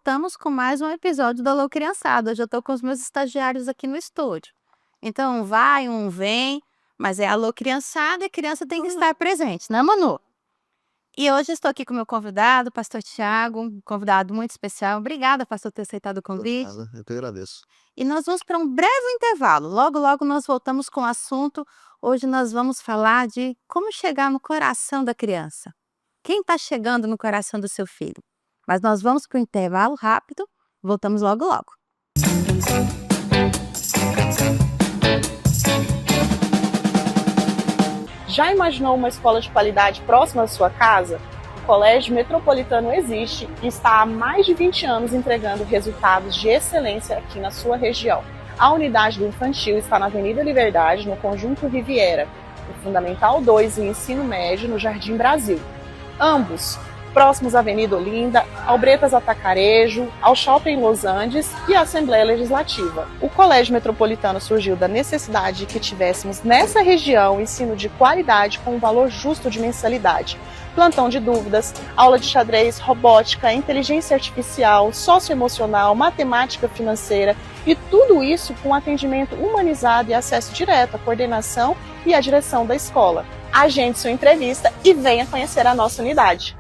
voltamos com mais um episódio do Alô Criançada. Hoje eu estou com os meus estagiários aqui no estúdio. Então, um vai, um vem, mas é Alô Criançada e criança tem que estar presente, né, Manu? E hoje eu estou aqui com o meu convidado, pastor Tiago, um convidado muito especial. Obrigada, pastor, por ter aceitado o convite. Nada, eu que agradeço. E nós vamos para um breve intervalo. Logo, logo nós voltamos com o assunto. Hoje nós vamos falar de como chegar no coração da criança. Quem está chegando no coração do seu filho? Mas nós vamos para o intervalo rápido. Voltamos logo, logo. Já imaginou uma escola de qualidade próxima da sua casa? O Colégio Metropolitano existe e está há mais de 20 anos entregando resultados de excelência aqui na sua região. A unidade do infantil está na Avenida Liberdade, no Conjunto Riviera, no Fundamental 2 e Ensino Médio, no Jardim Brasil. Ambos próximos à Avenida Olinda, ao Bretas Atacarejo, ao Shopping Los Andes e à Assembleia Legislativa. O Colégio Metropolitano surgiu da necessidade de que tivéssemos nessa região ensino de qualidade com um valor justo de mensalidade. Plantão de dúvidas, aula de xadrez, robótica, inteligência artificial, socioemocional, matemática financeira e tudo isso com atendimento humanizado e acesso direto à coordenação e à direção da escola. Agende sua entrevista e venha conhecer a nossa unidade.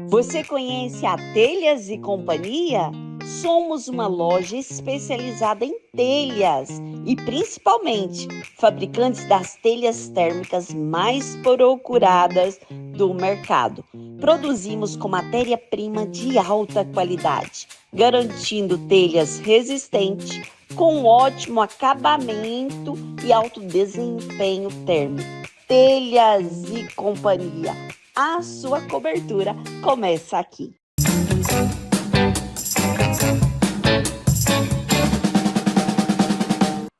Você conhece a Telhas e Companhia? Somos uma loja especializada em telhas e principalmente fabricantes das telhas térmicas mais procuradas do mercado. Produzimos com matéria-prima de alta qualidade, garantindo telhas resistentes, com ótimo acabamento e alto desempenho térmico. Telhas e Companhia. A sua cobertura começa aqui.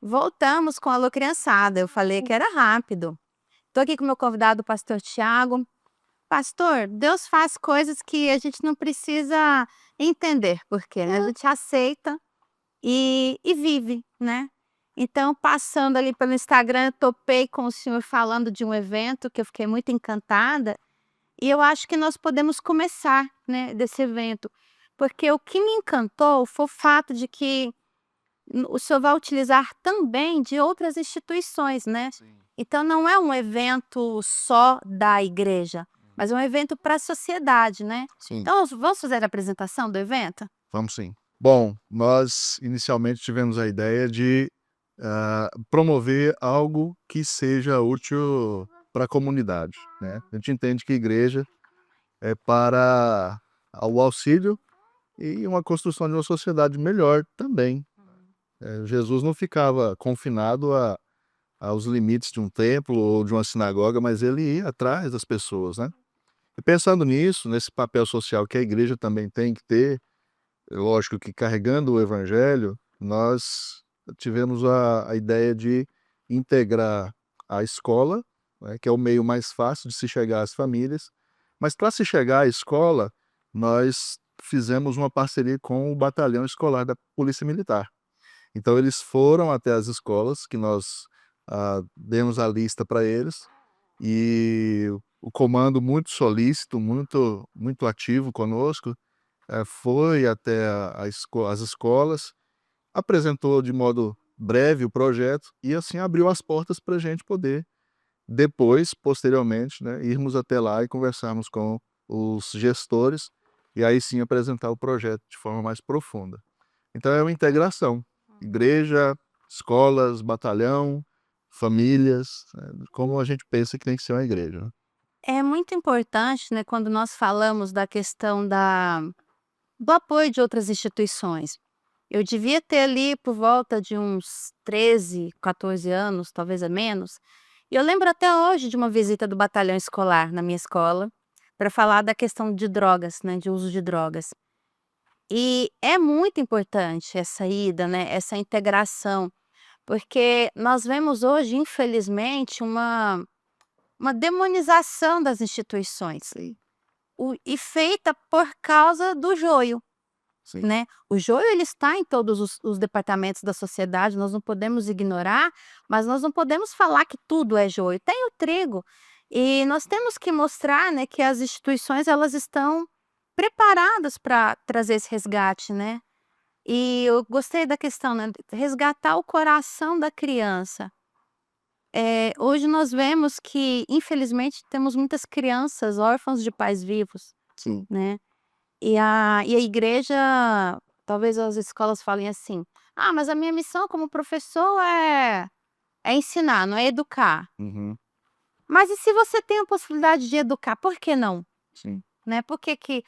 Voltamos com a Alô Criançada. Eu falei que era rápido. Estou aqui com o meu convidado, o pastor Tiago. Pastor, Deus faz coisas que a gente não precisa entender por quê, né? A gente aceita e vive, né? Então, passando ali pelo Instagram, eu topei com o senhor falando de um evento que eu fiquei muito encantada. E eu acho que nós podemos começar, né, desse evento, porque o que me encantou foi o fato de que o senhor vai utilizar também de outras instituições, né? Sim. Então não é um evento só da igreja, mas é um evento para a sociedade, né? Sim. Então vamos fazer a apresentação do evento? Vamos sim. Bom, nós inicialmente tivemos a ideia de promover algo que seja útil para a comunidade, né? A gente entende que igreja é para o auxílio e uma construção de uma sociedade melhor também. Jesus não ficava confinado aos limites de um templo ou de uma sinagoga, mas ele ia atrás das pessoas, né? E pensando nisso, nesse papel social que a igreja também tem que ter, lógico que carregando o evangelho, nós tivemos a ideia de integrar a escola, né, que é o meio mais fácil de se chegar às famílias, mas para se chegar à escola, nós fizemos uma parceria com o batalhão escolar da Polícia Militar. Então eles foram até as escolas, que nós demos a lista para eles, e o comando muito solícito, muito ativo conosco, foi até as escolas, apresentou de modo breve o projeto e assim abriu as portas para a gente poder depois, posteriormente, né, irmos até lá e conversarmos com os gestores e aí sim apresentar o projeto de forma mais profunda. Então é uma integração, igreja, escolas, batalhão, famílias, como a gente pensa que tem que ser uma igreja, né? É muito importante, né, quando nós falamos da questão do apoio de outras instituições. Eu devia ter ali por volta de uns 13, 14 anos, talvez é menos. E eu lembro até hoje de uma visita do batalhão escolar na minha escola para falar da questão de drogas, né, de uso de drogas. E é muito importante essa ida, né, essa integração, porque nós vemos hoje, infelizmente, uma demonização das instituições Sim, e feita por causa do joio. sim. Né? O joio ele está em todos os departamentos da sociedade, nós não podemos ignorar, mas nós não podemos falar que tudo é joio. Tem o trigo e nós temos que mostrar, né, que as instituições elas estão preparados para trazer esse resgate, né. E eu gostei da questão, né, resgatar o coração da criança. Hoje nós vemos que, infelizmente, temos muitas crianças órfãos de pais vivos, Sim. né. E a igreja, talvez as escolas falem assim: "Ah, mas a minha missão como professor é ensinar, não é educar". Uhum. Mas e se você tem a possibilidade de educar, por que não? Sim. Né, por que que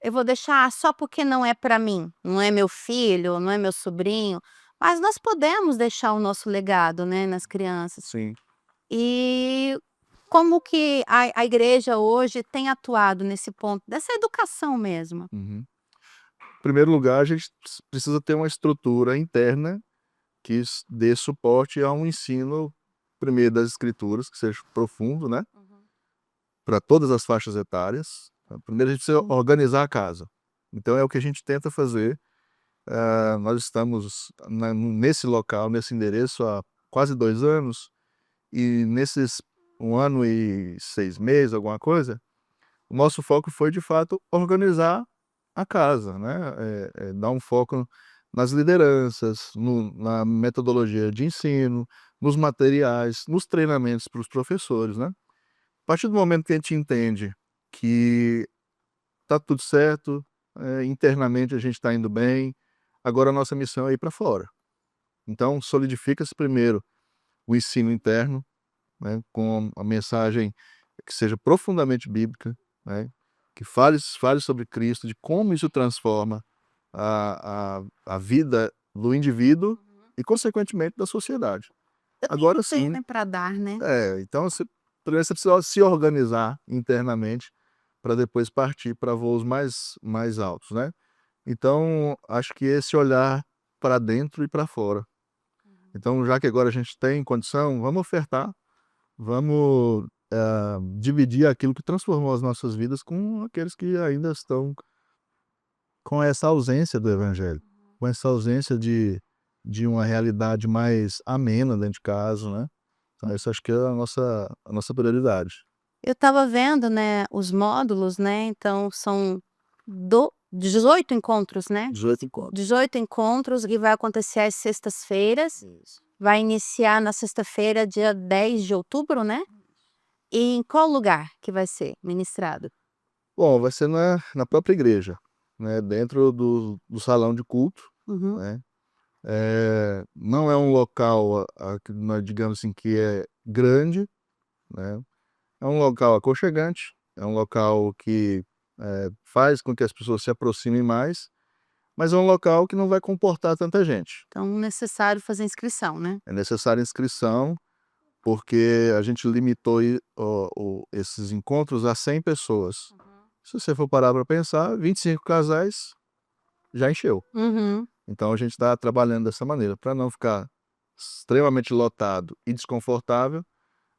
eu vou deixar só porque não é para mim, não é meu filho, não é meu sobrinho, mas nós podemos deixar o nosso legado, né, nas crianças. Sim. E como que a igreja hoje tem atuado nesse ponto dessa educação mesmo? Uhum. Em primeiro lugar, a gente precisa ter uma estrutura interna que dê suporte a um ensino, primeiro das escrituras, que seja profundo, né? Para todas as faixas etárias. Primeiro a gente precisa organizar a casa. Então é o que a gente tenta fazer. Nós estamos nesse local, nesse endereço há quase 2 anos, e nesses 1 ano e 6 meses, alguma coisa, o nosso foco foi de fato organizar a casa, né, dar um foco nas lideranças, na metodologia de ensino, nos materiais, nos treinamentos para os professores, né. A partir do momento que a gente entende que tá tudo certo, internamente a gente está indo bem, agora a nossa missão é ir para fora. Então solidifica-se primeiro o ensino interno, né, com a mensagem que seja profundamente bíblica, né, que fale sobre Cristo, de como isso transforma a vida do indivíduo e, consequentemente, da sociedade. Também Agora não tem, sim, né, para dar, né. então primeiro você precisa se organizar internamente para depois partir para voos mais altos, né. Então, acho que esse olhar para dentro e para fora. Então, já que agora a gente tem condição, vamos ofertar, vamos, dividir aquilo que transformou as nossas vidas com aqueles que ainda estão com essa ausência do evangelho, com essa ausência de uma realidade mais amena dentro de casa, né. Então isso acho que é a nossa prioridade. Eu estava vendo, né, os módulos, né, então são 18 encontros, né, 18 encontros. 18 encontros e vai acontecer às sextas-feiras, Isso. vai iniciar na sexta-feira, dia 10 de outubro, né. E em qual lugar que vai ser ministrado? Bom, vai ser na própria igreja, né, dentro do salão de culto, Uhum. né. Não é um local, que nós digamos assim, que é grande, né, é um local aconchegante, é um local que, faz com que as pessoas se aproximem mais, mas é um local que não vai comportar tanta gente. Então necessário fazer inscrição, né? É necessária inscrição, porque a gente limitou esses encontros a 100 pessoas. Se você for parar para pensar, 25 casais já encheu. Uhum. Então a gente está trabalhando dessa maneira, para não ficar extremamente lotado e desconfortável,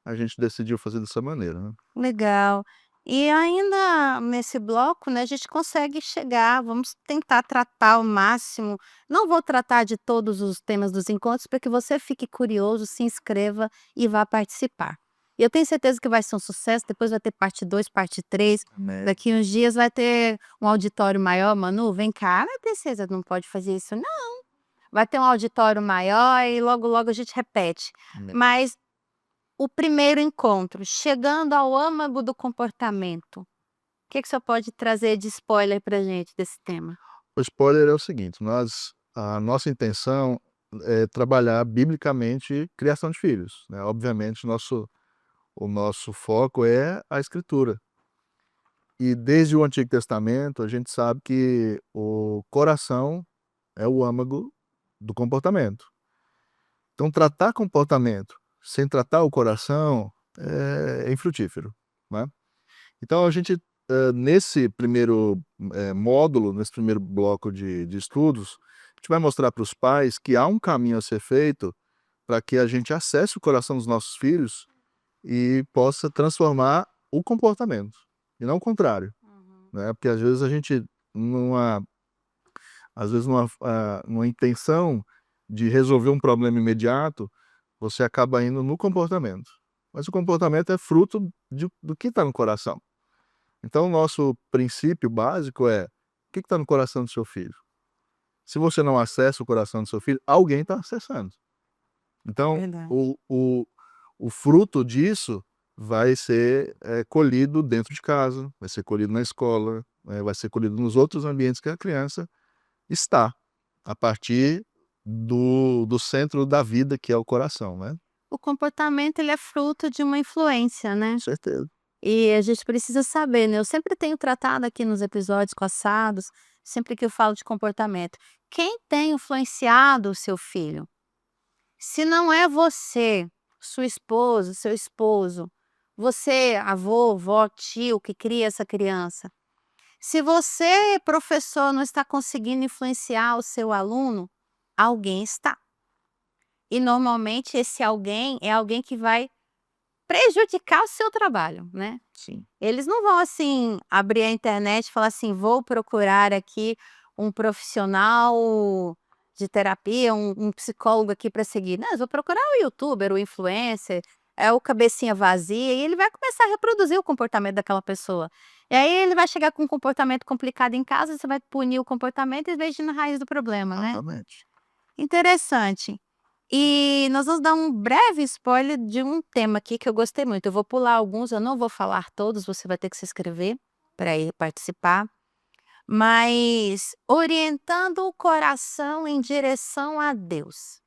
a gente decidiu fazer dessa maneira, né. Legal. E ainda nesse bloco, né, a gente consegue chegar, vamos tentar tratar ao máximo, não vou tratar de todos os temas dos encontros, para que você fique curioso, se inscreva e vá participar. E eu tenho certeza que vai ser um sucesso, depois vai ter parte 2, parte 3. Amém. Daqui uns dias vai ter um auditório maior. "Manu, vem cá". "Ai, princesa, não pode fazer isso não". Vai ter um auditório maior e logo, logo a gente repete. Amém. Mas o primeiro encontro, chegando ao âmago do comportamento, o que que o senhor pode trazer de spoiler pra gente desse tema? O spoiler é o seguinte, a nossa intenção é trabalhar biblicamente criação de filhos, né, obviamente o nosso foco é a escritura. E desde o Antigo Testamento a gente sabe que o coração é o âmago do comportamento. Então tratar comportamento sem tratar o coração é infrutífero, né. Então a gente, nesse primeiro, módulo, nesse primeiro bloco de estudos, a gente vai mostrar para os pais que há um caminho a ser feito para que a gente acesse o coração dos nossos filhos e possa transformar o comportamento, e não o contrário, né, porque às vezes a gente numa às vezes numa intenção de resolver um problema imediato, você acaba indo no comportamento, mas o comportamento é fruto do que está no coração. Então, o nosso princípio básico é: o que está no coração do seu filho? Se você não acessa o coração do seu filho, alguém está acessando. Então, Verdade. o fruto disso vai ser colhido dentro de casa, vai ser colhido na escola, vai ser colhido nos outros ambientes que a criança está, a partir do centro da vida, que é o coração, né? O comportamento ele é fruto de uma influência, né? Com certeza. E a gente precisa saber, né? Eu sempre tenho tratado aqui nos episódios passados, sempre que eu falo de comportamento, quem tem influenciado o seu filho? Se não é você, sua esposa, seu esposo, você, avô, vó, tio, que cria essa criança. Se você, professor, não está conseguindo influenciar o seu aluno, alguém está. E normalmente esse alguém é alguém que vai prejudicar o seu trabalho, né? Sim. Eles não vão, assim, abrir a internet e falar assim: vou procurar aqui um profissional de terapia, um psicólogo aqui para seguir. Não, eu vou procurar o youtuber, o influencer, o cabecinha vazia, e ele vai começar a reproduzir o comportamento daquela pessoa. E aí ele vai chegar com um comportamento complicado em casa, você vai punir o comportamento em vez de ir na raiz do problema, né? Exatamente. Interessante. E nós vamos dar um breve spoiler de um tema aqui que eu gostei muito. Eu vou pular alguns, eu não vou falar todos, você vai ter que se inscrever para ir participar. Mas orientando o coração em direção a Deus.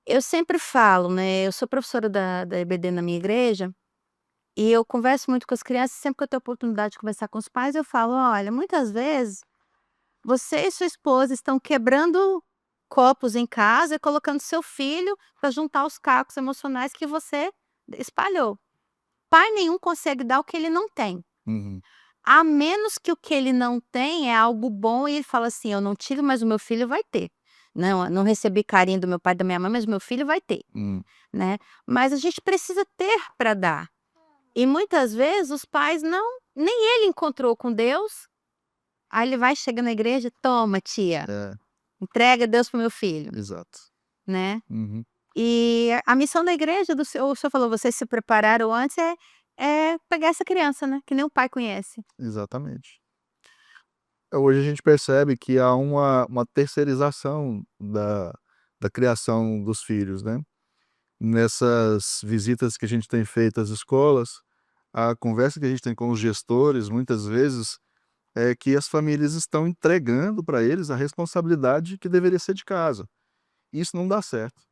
Eu sempre falo, né? Eu sou professora da EBD na minha igreja e eu converso muito com as crianças. Sempre que eu tenho oportunidade de conversar com os pais, eu falo: olha, muitas vezes você e sua esposa estão quebrando copos em casa e colocando seu filho para juntar os cacos emocionais que você espalhou. Pai nenhum consegue dar o que ele não tem. Uhum. A menos que o que ele não tem é algo bom e ele fala assim: eu não tive, mas o meu filho vai ter. Não recebi carinho do meu pai e da minha mãe, mas o meu filho vai ter, né? Mas a gente precisa ter para dar. E muitas vezes os pais nem ele encontrou com Deus. Aí ele vai, chega na igreja: toma, tia, entrega Deus pro meu filho, Exato. né? Uhum. E a missão da igreja, o senhor falou, vocês se prepararam antes, é pegar essa criança, né? Que nem o pai conhece. Exatamente. Hoje a gente percebe que há uma terceirização da criação dos filhos, né? Nessas visitas que a gente tem feito às escolas, a conversa que a gente tem com os gestores, muitas vezes, é que as famílias estão entregando para eles a responsabilidade que deveria ser de casa. Isso não dá certo,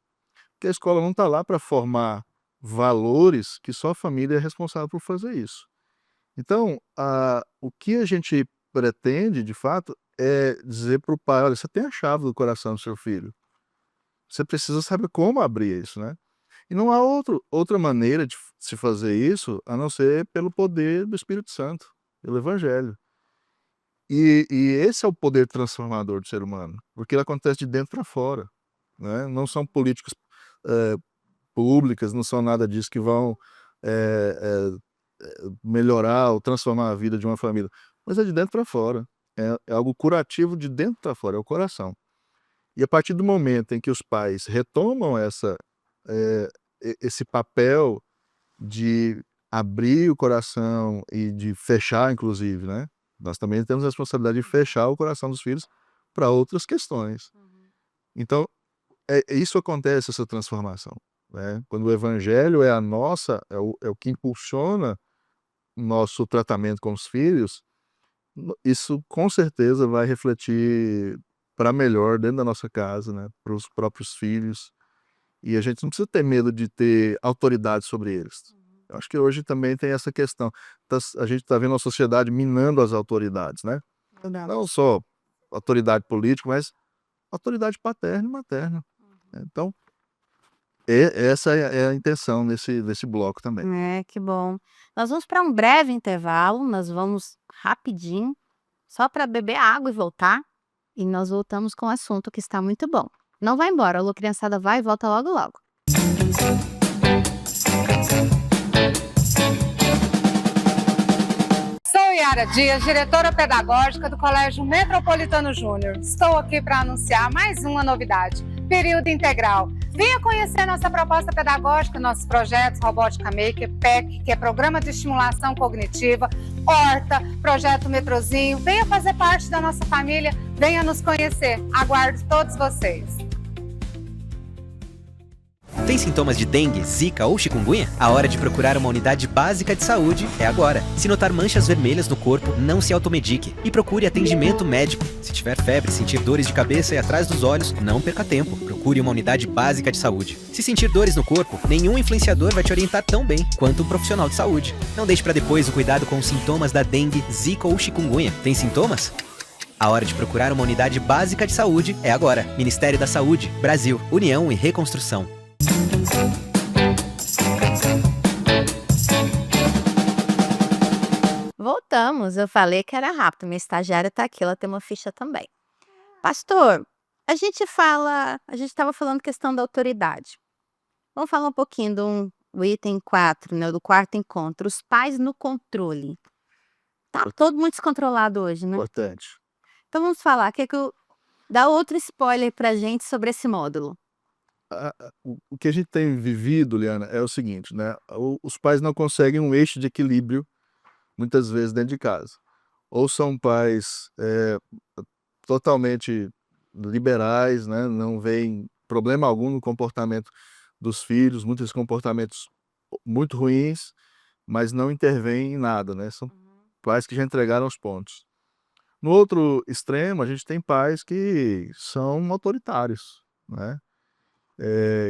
porque a escola não está lá para formar valores que só a família é responsável por fazer isso. Então, o que a gente pretende, de fato, é dizer para o pai: olha, você tem a chave do coração do seu filho. Você precisa saber como abrir isso, né? E não há outra maneira de se fazer isso a não ser pelo poder do Espírito Santo, pelo Evangelho. E esse é o poder transformador do ser humano, porque ele acontece de dentro para fora, né? Não são políticas públicas, não são nada disso que vão melhorar ou transformar a vida de uma família, mas é de dentro para fora. É algo curativo de dentro para fora, é o coração. E a partir do momento em que os pais retomam esse papel de abrir o coração e de fechar, inclusive, né? Nós também temos a responsabilidade de fechar o coração dos filhos para outras questões. Então, isso acontece, essa transformação, né? Quando o Evangelho é o que impulsiona o nosso tratamento com os filhos, isso com certeza vai refletir para melhor dentro da nossa casa, né? Para os próprios filhos. E a gente não precisa ter medo de ter autoridade sobre eles. Eu acho que hoje também tem essa questão. A gente está vendo a sociedade minando as autoridades, né? Não só autoridade política, mas autoridade paterna e materna. Então, essa é a intenção desse bloco também. Que bom. Nós vamos para um breve intervalo, nós vamos rapidinho, só para beber água e voltar. E nós voltamos com o assunto que está muito bom. Não vai embora, alô criançada, vai e volta logo logo. Sou Yara Dias, diretora pedagógica do Colégio Metropolitano Júnior. Estou aqui para anunciar mais uma novidade: período integral. Venha conhecer nossa proposta pedagógica, nossos projetos Robótica Maker, PEC, que é Programa de Estimulação Cognitiva, Horta, Projeto Metrozinho. Venha fazer parte da nossa família, venha nos conhecer. Aguardo todos vocês. Tem sintomas de dengue, zika ou chikungunya? A hora de procurar uma unidade básica de saúde é agora. Se notar manchas vermelhas no corpo, não se automedique e procure atendimento médico. Se tiver febre, sentir dores de cabeça e atrás dos olhos, não perca tempo. Procure uma unidade básica de saúde. Se sentir dores no corpo, nenhum influenciador vai te orientar tão bem quanto um profissional de saúde. Não deixe para depois o cuidado com os sintomas da dengue, zika ou chikungunya. Tem sintomas? A hora de procurar uma unidade básica de saúde é agora. Ministério da Saúde, Brasil, União e Reconstrução. Voltamos, eu falei que era rápido, minha estagiária está aqui, ela tem uma ficha também. Pastor, a gente estava falando questão da autoridade. Vamos falar um pouquinho do item 4, né, do quarto encontro, os pais no controle. Tá todo mundo descontrolado hoje, né? Importante. Então vamos falar, dá outro spoiler pra gente sobre esse módulo. O que a gente tem vivido, Liana, é o seguinte, né? Os pais não conseguem um eixo de equilíbrio, muitas vezes, dentro de casa. Ou são pais totalmente liberais, né? Não veem problema algum no comportamento dos filhos, muitos comportamentos muito ruins, mas não intervêm em nada, né? São pais que já entregaram os pontos. No outro extremo, a gente tem pais que são autoritários, né?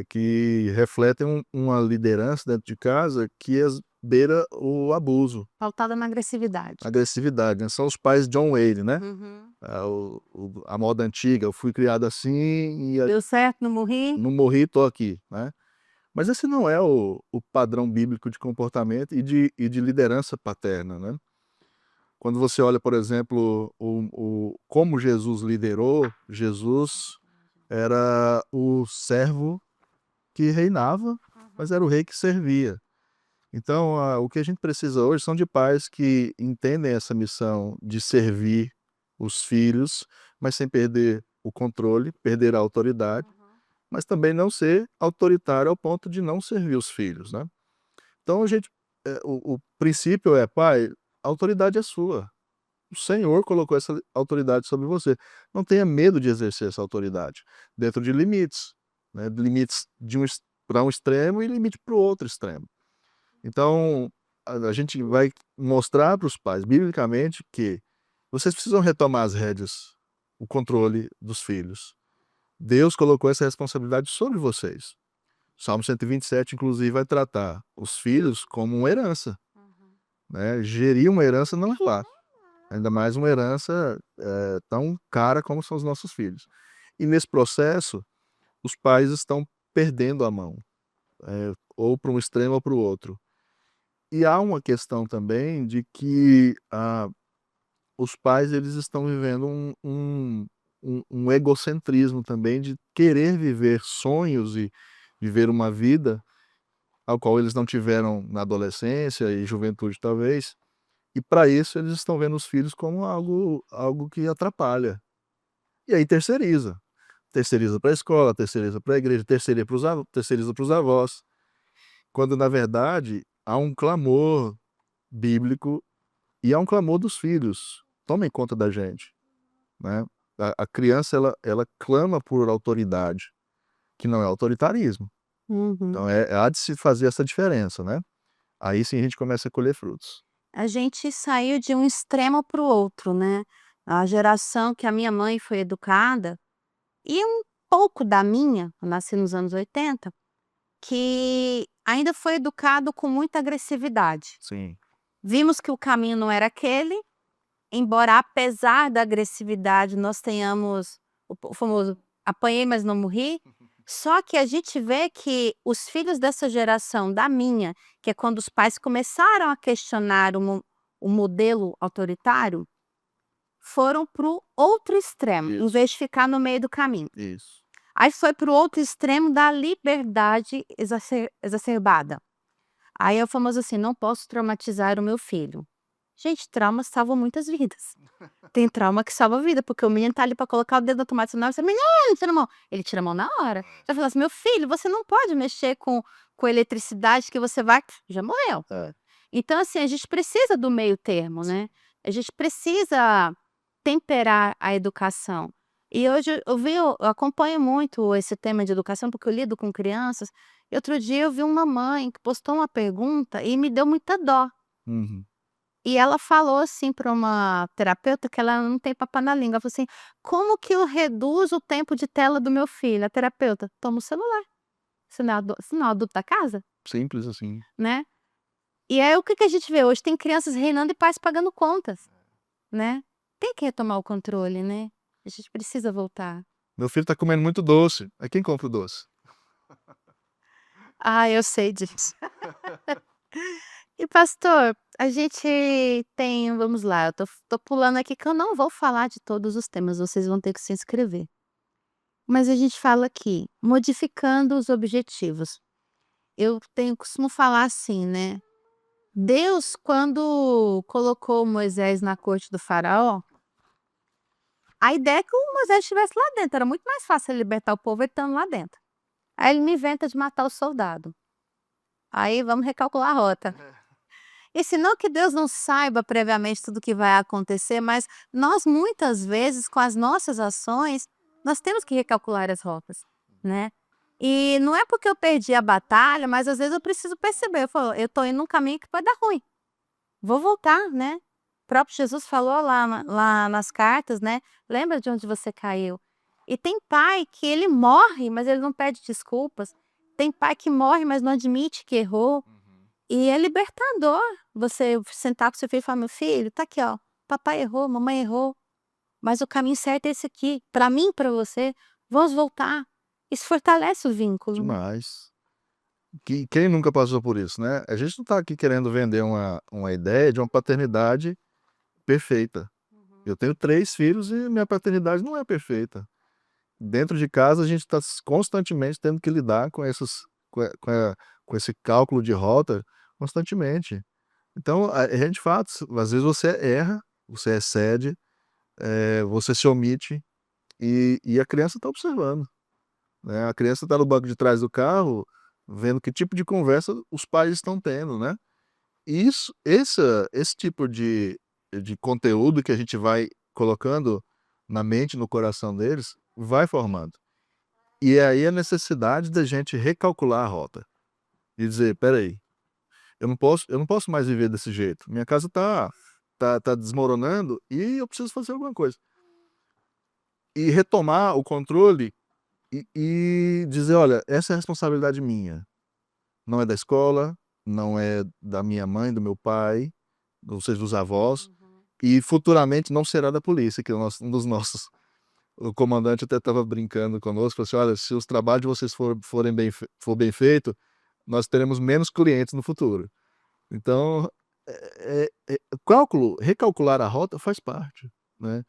Que refletem uma liderança dentro de casa que beira o abuso, Pautada na agressividade. agressividade, né? São os pais John Wayne, né? A moda antiga, eu fui criado assim e Deu certo, não morri? não morri, tô aqui, né? Mas esse não é o padrão bíblico de comportamento e de liderança paterna, né? Quando você olha, por exemplo, como Jesus liderou, Jesus era o servo que reinava, mas era o rei que servia. Então, o que a gente precisa hoje são de pais que entendem essa missão de servir os filhos, mas sem perder o controle, perder a autoridade, mas também não ser autoritário ao ponto de não servir os filhos, né? Então, o princípio é, pai, a autoridade é sua. O Senhor colocou essa autoridade sobre você. Não tenha medo de exercer essa autoridade, dentro de limites, né? Limites para um extremo e limite para o outro extremo. Então, a gente vai mostrar para os pais, biblicamente, que vocês precisam retomar as rédeas, o controle dos filhos. Deus colocou essa responsabilidade sobre vocês. Salmo 127, inclusive, vai tratar os filhos como uma herança, né? Gerir uma herança não é fácil. Ainda mais uma herança tão cara como são os nossos filhos. E nesse processo, os pais estão perdendo a mão, ou para um extremo ou para o outro. E há uma questão também de que os pais eles estão vivendo um egocentrismo também de querer viver sonhos e viver uma vida ao qual eles não tiveram na adolescência e juventude talvez. E para isso eles estão vendo os filhos como algo que atrapalha. E aí terceiriza. Terceiriza para a escola, terceiriza para a igreja, terceiriza para os avós. Quando, na verdade, há um clamor bíblico e há um clamor dos filhos. Tomem conta da gente, né? A criança, ela clama por autoridade, que não é autoritarismo. Então, há de se fazer essa diferença, né? Aí sim a gente começa a colher frutos. A gente saiu de um extremo para o outro, né? A geração que a minha mãe foi educada, e um pouco da minha, eu nasci nos anos 80, que ainda foi educado com muita agressividade. Sim. Vimos que o caminho não era aquele, embora apesar da agressividade nós tenhamos o famoso apanhei, mas não morri. Só que a gente vê que os filhos dessa geração, da minha, que é quando os pais começaram a questionar o modelo autoritário, foram para o outro extremo, em Isso. vez de ficar no meio do caminho. Isso. Aí foi para o outro extremo da liberdade exacerbada. Aí é o famoso assim, não posso traumatizar o meu filho. Gente, traumas salvam muitas vidas. Tem trauma que salva a vida, porque o menino tá ali pra colocar o dedo na tomada, você: "Menino, tira a mão". Ele tira a mão na hora. Você vai falar assim: "Meu filho, você não pode mexer com eletricidade que você vai", já morreu. É. Então, assim, a gente precisa do meio termo, né. A gente precisa temperar a educação. E hoje eu acompanho muito esse tema de educação, porque eu lido com crianças, e outro dia eu vi uma mãe que postou uma pergunta e me deu muita dó. Uhum. E ela falou assim para uma terapeuta que ela não tem papas na língua, ela falou assim: "Como que eu reduzo o tempo de tela do meu filho?" A terapeuta: "Toma o celular, você não é o adulto da casa, Simples assim. né". E aí o que que a gente vê hoje? Tem crianças reinando e pais pagando contas, né. Tem que retomar o controle, né. A gente precisa voltar. Meu filho tá comendo muito doce. Aí quem compra o doce? Ah, eu sei disso. E pastor, a gente tem vamos lá, eu tô pulando aqui que eu não vou falar de todos os temas, vocês vão ter que se inscrever. Mas a gente fala aqui, modificando os objetivos. Costumo falar assim, né, Deus quando colocou Moisés na corte do faraó, a ideia é que o Moisés estivesse lá dentro, era muito mais fácil ele libertar o povo ele estando lá dentro. Aí ele me inventa de matar o soldado. Aí vamos recalcular a rota. E se não que Deus não saiba previamente tudo o que vai acontecer, mas nós muitas vezes com as nossas ações, nós temos que recalcular as rotas, né. E não é porque eu perdi a batalha, mas às vezes eu preciso perceber, eu falo: "Eu tô indo num caminho que pode dar ruim, vou voltar", né. O próprio Jesus falou lá nas cartas, né: "Lembra de onde você caiu". E tem pai que ele morre, mas ele não pede desculpas. Tem pai que morre, mas não admite que errou. E é libertador você sentar com seu filho e falar: "Meu filho, tá aqui ó, papai errou, mamãe errou, mas o caminho certo é esse aqui, pra mim e pra você, vamos voltar". Isso fortalece o vínculo, né. Demais. Quem nunca passou por isso, né? A gente não tá aqui querendo vender uma ideia de uma paternidade perfeita. Eu tenho 3 filhos e minha paternidade não é perfeita. Dentro de casa a gente está constantemente tendo que lidar com essas com esse cálculo de rota constantemente. Então, de fato, às vezes você erra, você excede, você se omite e a criança está observando, né. A criança está no banco de trás do carro, vendo que tipo de conversa os pais estão tendo, né. E esse tipo de conteúdo que a gente vai colocando na mente, no coração deles, vai formando. E aí a necessidade da gente recalcular a rota e dizer: "Espera aí, eu não posso mais viver desse jeito. Minha casa tá desmoronando e eu preciso fazer alguma coisa". E retomar o controle e dizer: "Olha, essa é a responsabilidade minha, não é da escola, não é da minha mãe, do meu pai, ou seja, dos avós, e futuramente não será da polícia", que é um dos nossos o comandante até estava brincando conosco, falou assim: "Olha, se os trabalhos de vocês for bem feito, nós teremos menos clientes no futuro". Então, recalcular a rota faz parte, né.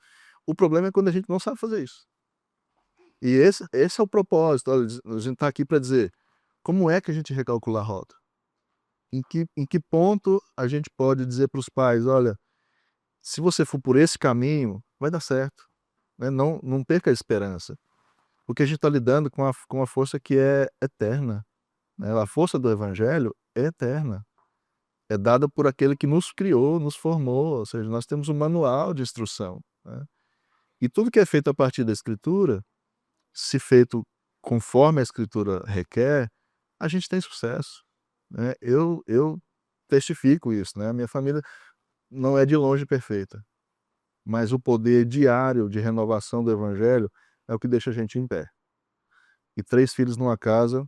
O problema é quando a gente não sabe fazer isso. E esse é o propósito, olha, a gente está aqui para dizer, como é que a gente recalcula a rota? Em que ponto a gente pode dizer para os pais: "Olha, se você for por esse caminho, vai dar certo", né, não perca a esperança, porque a gente está lidando com uma força que é eterna, né, a força do evangelho é eterna, é dada por aquele que nos criou, nos formou, ou seja, nós temos um manual de instrução, né. E tudo que é feito a partir da escritura, se feito conforme a escritura requer, a gente tem sucesso, né. Eu testifico isso, né, a minha família não é de longe perfeita, mas o poder diário de renovação do evangelho é o que deixa a gente em pé. E 3 filhos numa casa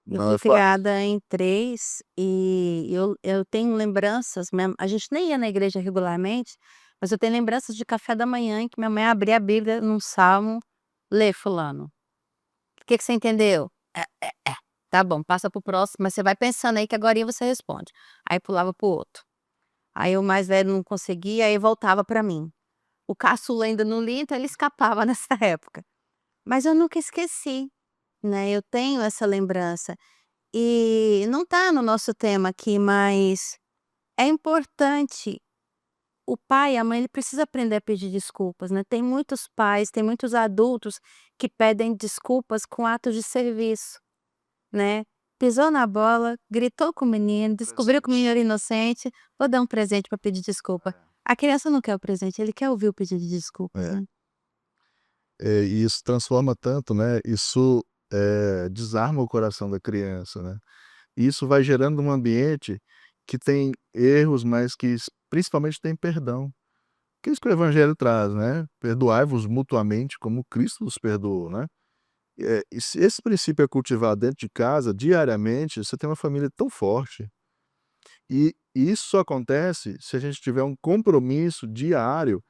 Eu não fui é fácil. criada em 3 e eu tenho lembranças, a gente nem ia na igreja regularmente, mas eu tenho lembranças de café da manhã em que minha mãe abria a Bíblia num salmo: "Lê fulano, o que que você entendeu?". Tá bom, passa para o próximo, mas você vai pensando aí que agorinha você responde. Aí pulava para o outro. Aí o mais velho não conseguia, aí voltava para mim. O caçula ainda não lia, então ele escapava nessa época. Mas eu nunca esqueci, né, eu tenho essa lembrança. E não tá no nosso tema aqui, mas é importante o pai e a mãe, ele precisa aprender a pedir desculpas, né. Tem muitos pais, tem muitos adultos que pedem desculpas com atos de serviço, né. Pisou na bola, gritou com o menino, descobriu que o menino era inocente, vou dar um presente para pedir desculpa. A criança não quer o presente, ele quer ouvir o pedido de desculpas, É. né. E isso transforma tanto, né, isso, desarma o coração da criança, né. E isso vai gerando um ambiente que tem erros, mas que principalmente tem perdão. Que é isso que o evangelho traz, né, perdoai-vos mutuamente como Cristo nos perdoou, né. E se esse princípio é cultivado dentro de casa, diariamente, você tem uma família tão forte. E isso só acontece se a gente tiver um compromisso diário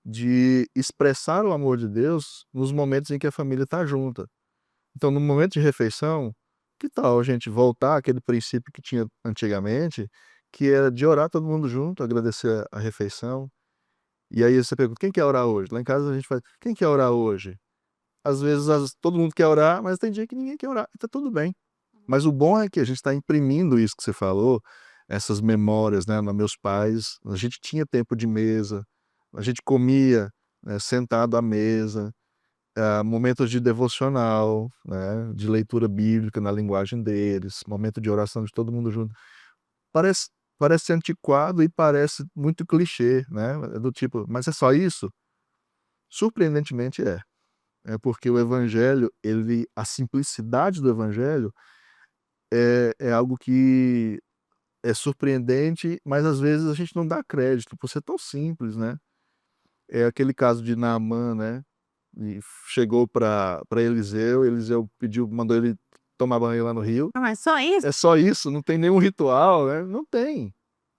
de expressar o amor de Deus nos momentos em que a família está junta. Então, no momento de refeição, que tal a gente voltar àquele princípio que tinha antigamente, que era de orar todo mundo junto, agradecer a refeição. E aí você pergunta: "Quem quer orar hoje?" Lá em casa a gente faz: "Quem quer orar hoje?" Às vezes todo mundo quer orar, mas tem dia que ninguém quer orar, e tá tudo bem. Mas o bom é que a gente está imprimindo isso que você falou, essas memórias, né, nos meus pais, a gente tinha tempo de mesa, a gente comia, sentado à mesa, momentos de devocional, né, de leitura bíblica na linguagem deles, momento de oração de todo mundo junto. Parece parece antiquado e parece muito clichê, né, é do tipo: "Mas é só isso?" Surpreendentemente é. É porque o evangelho, ele a simplicidade do evangelho é algo que é surpreendente, mas às vezes a gente não dá crédito por ser tão simples, né. É aquele caso de Naamã, né, e chegou para Eliseu, Eliseu mandou ele tomar banho lá no rio. Ah, mas só isso? É só isso, não tem nenhum ritual, né, não tem.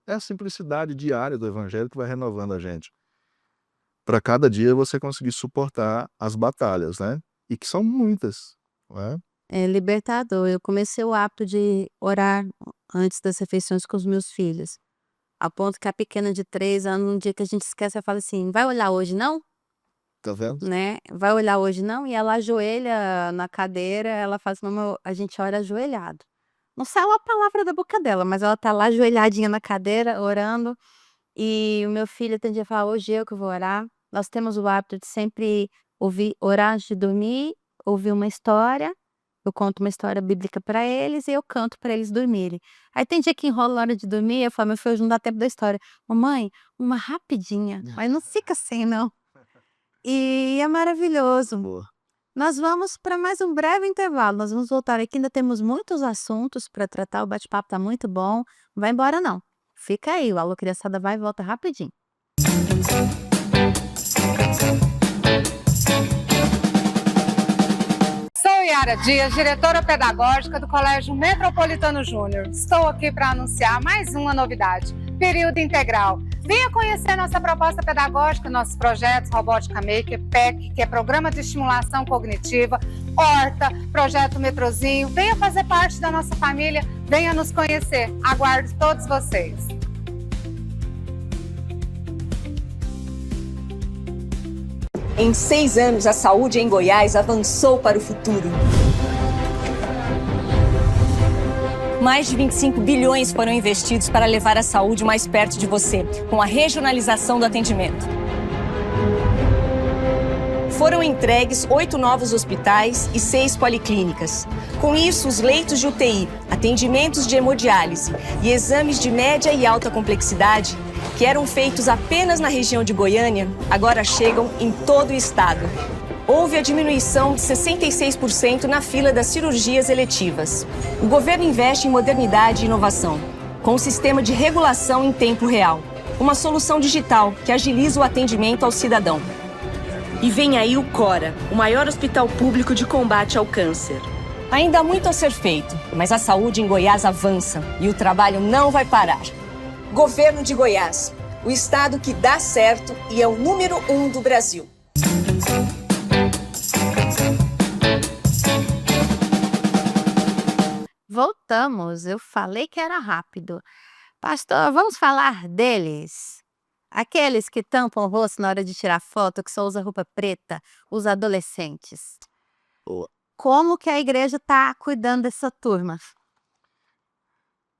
É a simplicidade diária do evangelho que vai renovando a gente. Para cada dia você conseguir suportar as batalhas, né, e que são muitas, não é. É libertador. Eu comecei o hábito de orar antes das refeições com os meus filhos, a ponto que a pequena de 3 anos, um dia que a gente esquece, ela fala assim: "Vai olhar hoje não?", Tá vendo? né, "Vai olhar hoje não?", e ela ajoelha na cadeira, ela fala assim: "Mamãe, a gente ora ajoelhado". Não sai uma palavra da boca dela, mas ela tá lá ajoelhadinha na cadeira, orando, e o meu filho tem dia que fala: "Hoje eu que vou orar". Nós temos o hábito de sempre orar antes de dormir, ouvir uma história. Eu conto uma história bíblica para eles e eu canto para eles dormirem. Aí tem dia que enrola na hora de dormir, eu falo: "Meu filho, hoje não dá tempo da história". "Mamãe, uma rapidinha", mas não fica assim não. E é maravilhoso. Boa. Nós vamos para mais um breve intervalo, nós vamos voltar aqui, ainda temos muitos assuntos para tratar, o bate-papo tá muito bom. Não vai embora não, fica aí, o Alô Criançada vai e volta rapidinho. Sou Yara Dias, diretora pedagógica do Colégio Metropolitano Júnior. Estou aqui para anunciar mais uma novidade: período integral. Venha conhecer nossa proposta pedagógica, nossos projetos Robótica Maker, PEC, que é Programa de Estimulação Cognitiva, Horta, Projeto Metrozinho. Venha fazer parte da nossa família, venha nos conhecer. Aguardo todos vocês. Em 6 anos, a saúde em Goiás avançou para o futuro. Mais de 25 bilhões foram investidos para levar a saúde mais perto de você, com a regionalização do atendimento. Foram entregues 8 novos hospitais e 6 policlínicas. Com isso, os leitos de UTI, atendimentos de hemodiálise e exames de média e alta complexidade, que eram feitos apenas na região de Goiânia, agora chegam em todo o estado. Houve a diminuição de 66% na fila das cirurgias eletivas. O governo investe em modernidade e inovação, com um sistema de regulação em tempo real, uma solução digital que agiliza o atendimento ao cidadão. E vem aí o Cora, o maior hospital público de combate ao câncer. Ainda há muito a ser feito, mas a saúde em Goiás avança e o trabalho não vai parar. Governo de Goiás, o estado que dá certo e é o número 1 do Brasil. Voltamos, eu falei que era rápido. Pastor, vamos falar deles? Aqueles que tampam o rosto na hora de tirar foto, que só usa roupa preta, os adolescentes. Boa. Como que a igreja está cuidando dessa turma?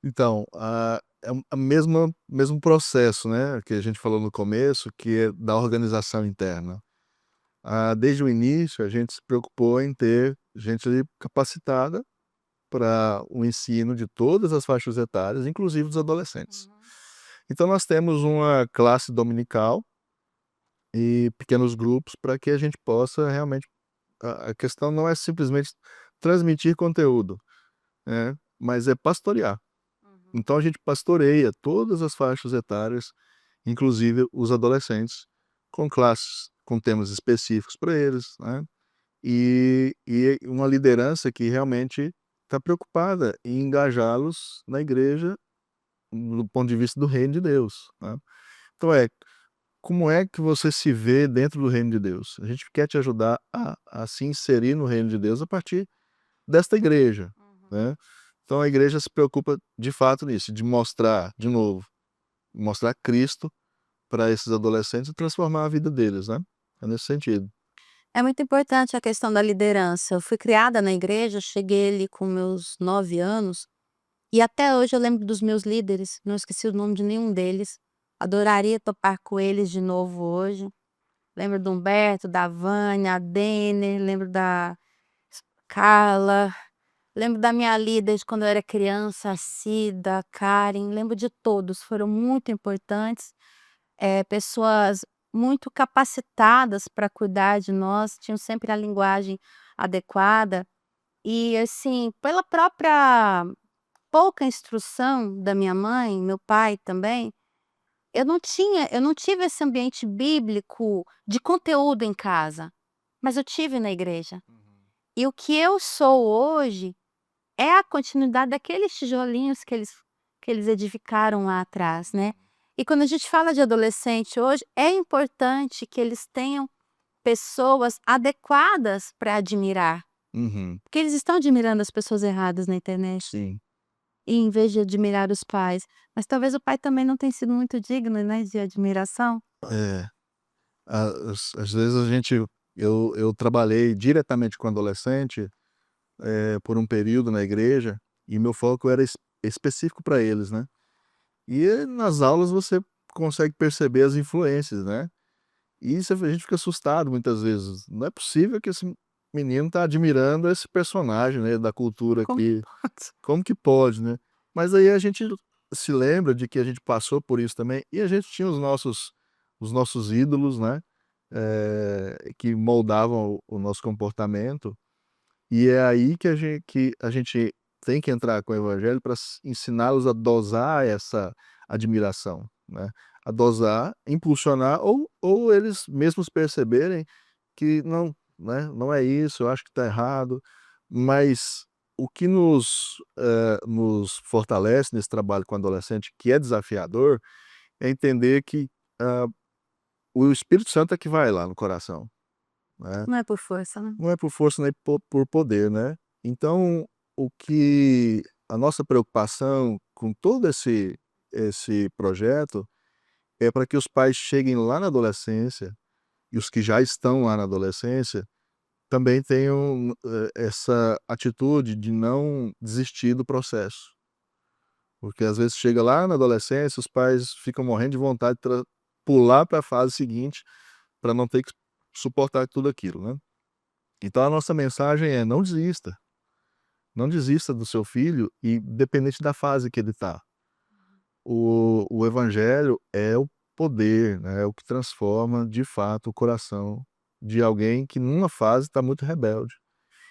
Então, é o mesmo processo, né, que a gente falou no começo, que é da organização interna. Desde o início, a gente se preocupou em ter gente ali capacitada para o ensino de todas as faixas etárias, inclusive dos adolescentes. Então nós temos uma classe dominical e pequenos grupos para que a gente possa realmente a questão não é simplesmente transmitir conteúdo, né, mas é pastorear. Então a gente pastoreia todas as faixas etárias, inclusive os adolescentes, com classes, com temas específicos para eles, né, e uma liderança que realmente está preocupada em engajá-los na igreja, do ponto de vista do reino de Deus, né. Então como é que você se vê dentro do reino de Deus? A gente quer te ajudar a se inserir no reino de Deus a partir desta igreja, né. Então a igreja se preocupa de fato nisso, de mostrar, de novo, mostrar Cristo para esses adolescentes e transformar a vida deles, né. É nesse sentido. É muito importante a questão da liderança. Eu fui criada na igreja, cheguei ali com meus 9 anos, e até hoje eu lembro dos meus líderes, não esqueci o nome de nenhum deles. Adoraria topar com eles de novo hoje. Lembro do Humberto, da Vânia, a Denner, lembro da Carla, lembro da minha líder de quando eu era criança, a Cida, a Karen, lembro de todos, foram muito importantes, pessoas muito capacitadas para cuidar de nós, tinham sempre a linguagem adequada e, assim, pela própria pouca instrução da minha mãe, meu pai também, eu não tive esse ambiente bíblico de conteúdo em casa, mas eu tive na igreja. E o que eu sou hoje é a continuidade daqueles tijolinhos que eles edificaram lá atrás, né. E quando a gente fala de adolescente hoje, é importante que eles tenham pessoas adequadas para admirar, Uhum, porque eles estão admirando as pessoas erradas na internet, sim. e em vez de admirar os pais. Mas talvez o pai também não tenha sido muito digno, né, de admiração. É, às vezes eu trabalhei diretamente com adolescente, por um período na igreja, e meu foco era específico para eles, né. E nas aulas você consegue perceber as influências, né. E isso a gente fica assustado muitas vezes. Não é possível que esse menino está admirando esse personagem, né, da cultura Como que aqui. pode? Como que pode, né? Mas aí a gente se lembra de que a gente passou por isso também, e a gente tinha os nossos ídolos, né, que moldavam o nosso comportamento, e é aí que a gente tem que entrar com o evangelho para ensiná-los a dosar essa admiração, né, a dosar, impulsionar ou eles mesmos perceberem que não, né, não é isso, eu acho que está errado, mas o que nos fortalece nesse trabalho com adolescente, que é desafiador, é entender que, hã, o Espírito Santo é que vai lá no coração, né, Não é por força, né. não é por força nem por poder, né. Então, o que a nossa preocupação com todo esse projeto é para que os pais cheguem lá na adolescência, e os que já estão lá na adolescência também tenham, essa atitude de não desistir do processo. Porque às vezes chega lá na adolescência, os pais ficam morrendo de vontade de pular para a fase seguinte, para não ter que suportar tudo aquilo, né. Então a nossa mensagem é: não desista, não desista do seu filho, e independente da fase que ele está. O evangelho é o poder, né, é o que transforma de fato o coração de alguém que numa fase está muito rebelde.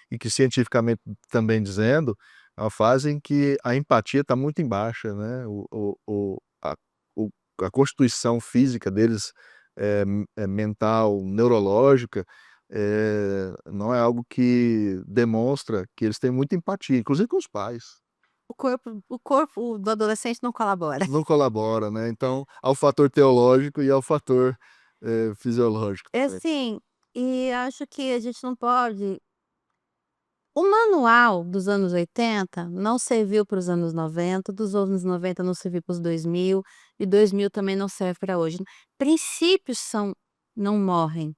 E que cientificamente também dizendo, é uma fase em que a empatia está muito em baixa, né, o a constituição física deles, mental, neurológica, não é algo que demonstra que eles têm muita empatia, inclusive com os pais. O corpo do adolescente não colabora. Não colabora, né, então ao fator teológico e ao fator, fisiológico É também. assim, e acho que a gente não pode o manual dos anos 80 não serviu para os anos 90, dos anos 90 não serviu para os 2000, e 2000 também não serve para hoje. Princípios não morrem.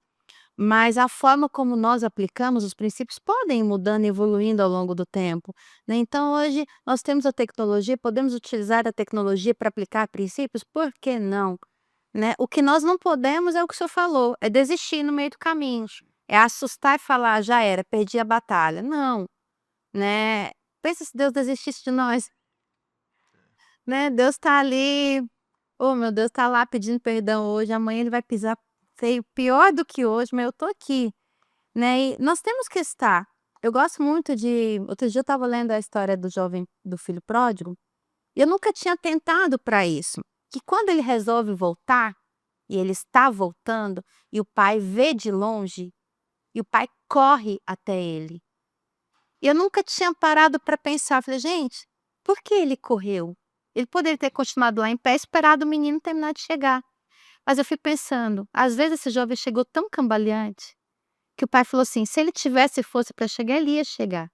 mas a forma como nós aplicamos os princípios podem ir mudando e evoluindo ao longo do tempo, né. Então hoje nós temos a tecnologia, podemos utilizar a tecnologia para aplicar princípios, por que não, né. O que nós não podemos é o que o senhor falou, é desistir no meio do caminho, é assustar e falar: "Já era, perdi a batalha", não, né. Pensa se Deus desistisse de nós, né, Deus está ali, oh meu Deus, está lá pedindo perdão hoje, amanhã ele vai pisar feio, pior do que hoje, mas eu tô aqui, né, e nós temos que estar. Eu gosto muito de outro dia eu estava lendo a história do jovem do filho pródigo, e eu nunca tinha tentado para isso, que quando ele resolve voltar, e ele está voltando, e o pai vê de longe, e o pai corre até ele. E eu nunca tinha parado para pensar, falei: "Gente, por que ele correu? Ele poderia ter continuado lá em pé, esperado o menino terminar de chegar". Mas eu fico pensando, às vezes esse jovem chegou tão cambaleante, que o pai falou assim: "Se ele tivesse força para chegar, ele ia chegar,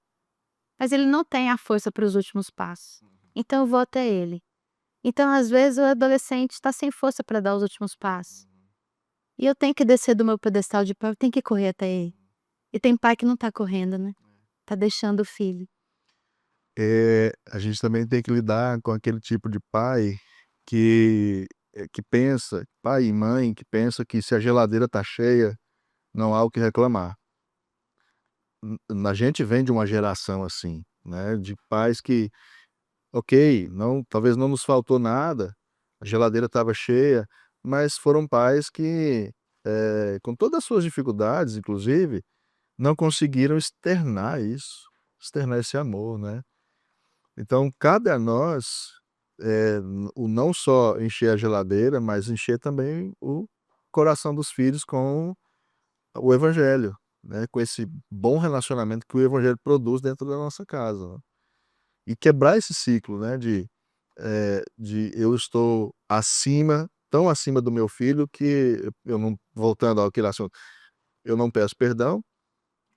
mas ele não tem a força para os últimos passos, então eu vou até ele". Então, às vezes, o adolescente está sem força para dar os últimos passos, e eu tenho que descer do meu pedestal de pai, eu tenho que correr até ele. E tem pai que não está correndo, né, tá deixando o filho. A gente também tem que lidar com aquele tipo de pai que pensa, pai e mãe que pensa que se a geladeira tá cheia, não há o que reclamar. A gente vem de uma geração assim, né, de pais que, ok, não, talvez não nos faltou nada, a geladeira estava cheia, mas foram pais que, com todas as suas dificuldades, inclusive, não conseguiram externar isso, externar esse amor, né. Então cabe a nós, o não só encher a geladeira, mas encher também o coração dos filhos com o evangelho, né, com esse bom relacionamento que o evangelho produz dentro da nossa casa, né. E quebrar esse ciclo, né, de eu estou acima, tão acima do meu filho que eu não, voltando àquele assunto, eu não peço perdão,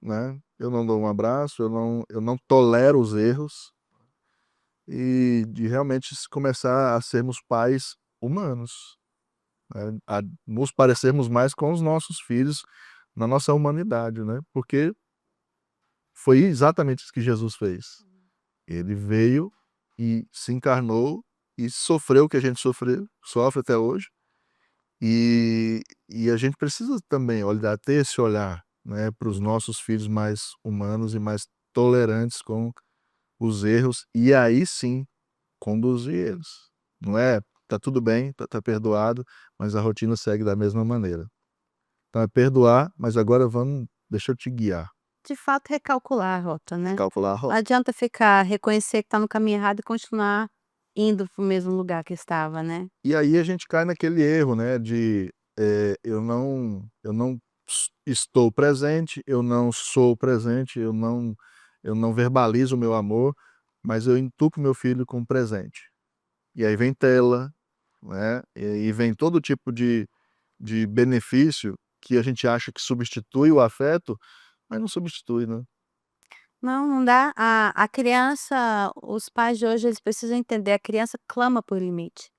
né, eu não dou um abraço, eu não tolero os erros, e de realmente começar a sermos pais humanos, né, a nos parecermos mais com os nossos filhos na nossa humanidade, né, porque foi exatamente isso que Jesus fez. Ele veio e se encarnou e sofreu o que a gente sofre até hoje, e a gente precisa também olhar, ter esse olhar, né, para os nossos filhos mais humanos e mais tolerantes com os erros, e aí sim conduzir eles. Não é: "Tá tudo bem, tá perdoado", mas a rotina segue da mesma maneira. Então é perdoar, mas agora vamos, deixa eu te guiar. De fato, recalcular a rota, né. Calcular a Não rota. adianta ficar reconhecer que está no caminho errado e continuar indo para o mesmo lugar que estava, né. E aí a gente cai naquele erro, né, de, eu não estou presente, eu não sou presente, eu não verbalizo o meu amor, mas eu entupo meu filho com presente. E aí vem tela, né, e vem todo tipo de benefício que a gente acha que substitui o afeto, mas não substitui, né. Não, não dá. A criança, os pais de hoje, eles precisam entender, a criança clama por limite.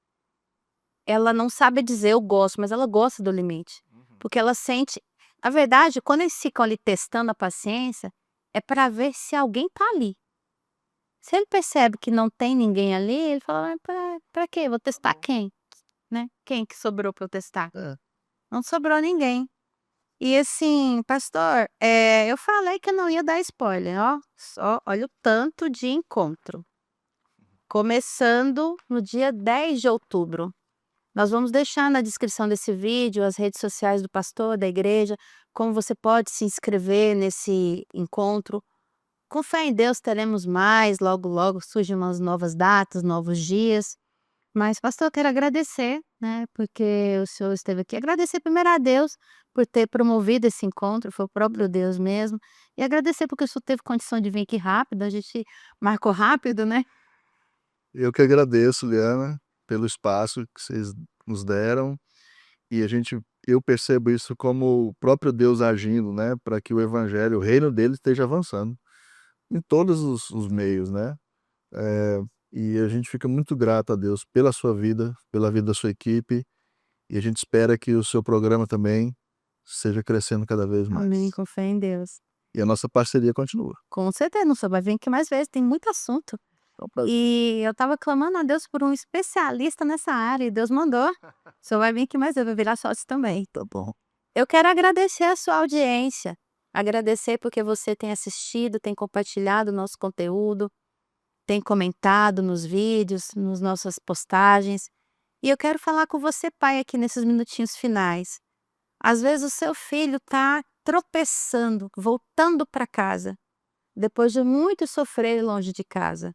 Ela não sabe dizer: "Eu gosto", mas ela gosta do limite, porque ela sente, na verdade, quando eles ficam ali testando a paciência, é para ver se alguém tá ali. Se ele percebe que não tem ninguém ali, ele fala: "Mas pra quê? Vou testar quem?", né. Quem que sobrou para eu testar? É. Não sobrou ninguém. E assim, pastor, eu falei que eu não ia dar spoiler, ó, só olha o tanto de encontro. Começando no dia 10 de outubro. Nós vamos deixar na descrição desse vídeo as redes sociais do pastor, da igreja, como você pode se inscrever nesse encontro. Com fé em Deus teremos mais, logo logo surgem umas novas datas, novos dias. Mas pastor, eu quero agradecer, né, porque o senhor esteve aqui. Agradecer primeiro a Deus por ter promovido esse encontro, foi o próprio Deus mesmo. E agradecer porque o senhor teve condição de vir aqui rápido, a gente marcou rápido, né. Eu que agradeço, Liana, pelo espaço que vocês nos deram, e eu percebo isso como o próprio Deus agindo, né, para que o evangelho, o reino dele esteja avançando em todos os meios, né. E a gente fica muito grato a Deus pela sua vida, pela vida da sua equipe, e a gente espera que o seu programa também seja crescendo cada vez mais. Amém, com fé em Deus. E a nossa parceria continua. Com certeza, não só vai vir aqui mais vezes, tem muito assunto. É um prazer. E eu estava clamando a Deus por um especialista nessa área, e Deus mandou. O senhor vai vir aqui mais vezes, vai virar sócio também. Tá bom. Eu quero agradecer a sua audiência, agradecer porque você tem assistido, tem compartilhado o nosso conteúdo, tem comentado nos vídeos, nas nossas postagens. E eu quero falar com você, pai, aqui nesses minutinhos finais. Às vezes o seu filho está tropeçando, voltando para casa, depois de muito sofrer longe de casa.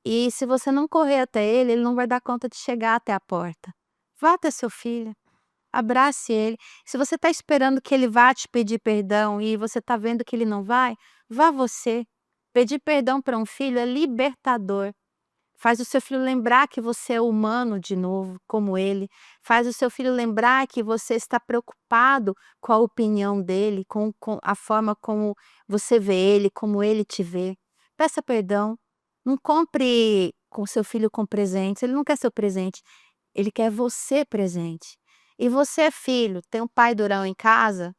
E se você não correr até ele, ele não vai dar conta de chegar até a porta. Vá até seu filho, abrace ele. Se você está esperando que ele vá te pedir perdão e você está vendo que ele não vai, vá você. Pedir perdão para um filho é libertador. Faz o seu filho lembrar que você é humano de novo, como ele. Faz o seu filho lembrar que você está preocupado com a opinião dele, com a forma como você vê ele, como ele te vê. Peça perdão. Não compre com seu filho com presentes. Ele não quer seu presente. Ele quer você presente. E você é filho, tem um pai durão em casa.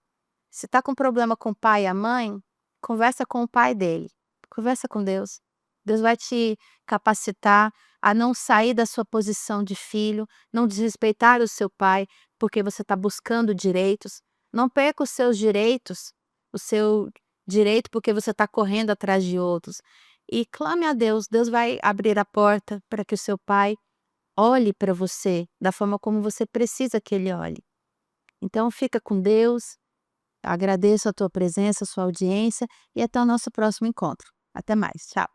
Se está com problema com o pai e a mãe, conversa com o pai dele. Conversa com Deus. Deus vai te capacitar a não sair da sua posição de filho, não desrespeitar o seu pai, porque você está buscando direitos. Não perca os seus direitos, o seu direito porque você está correndo atrás de outros. E clame a Deus, Deus vai abrir a porta para que o seu pai olhe para você da forma como você precisa que ele olhe. Então fica com Deus, agradeço a tua presença, a sua audiência e até o nosso próximo encontro. Até mais, tchau.